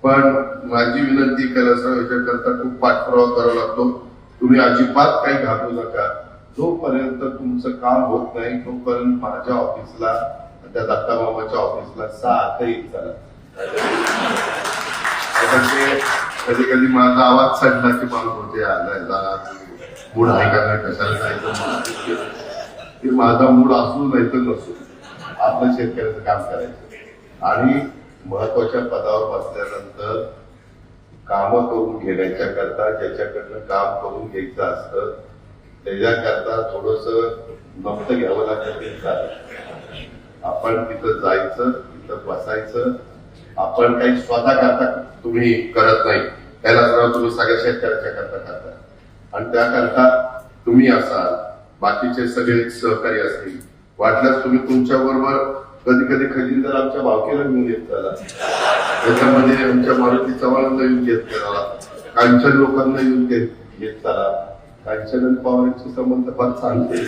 पण माझी विनंती कैलासराव याच्याकरता खूप पाठपुरावा करावा लागतो. तुम्ही अजिबात काही घाबरू नका. जोपर्यंत तुमचं काम होत नाही तोपर्यंत माझ्या ऑफिसला, त्या दत्ता मामाच्या ऑफिसला साथही चला. कधी कधी माझा आवाज चढला की माणूस होते आलाय मूड आहे का नाही, कशाला जायचं, ते माझा मूड असू नाही तर नसू, आपलं शेतकऱ्याचं काम करायचं. आणि महत्वाच्या पदावर बसल्यानंतर काम करून घेण्याच्या करता, ज्याच्याकडनं काम करून घ्यायचं असतं त्याच्याकरता थोडस नमत घ्यावं लागतं. आपण तिथं जायचं, तिथं बसायचं. आपण काही स्वतः करता तुम्ही करत नाही, कैलासराव तुम्ही सगळ्या शेतकऱ्याच्या करता करता. आणि त्याकरता तुम्ही असाल, बाकीचे सगळे सहकारी असतील. वाटल्यास तुम्ही तुमच्या बरोबर कधी कधी खजिनदार आमच्या भावकीला घेऊन येत झाला, त्याच्यामध्ये आमच्या मारुती चव्हाणांना येऊन घेत झाला, कांचन लोकांना येऊन घेत झाला. कांचन आणि पवारांचे संबंध फार चांगले.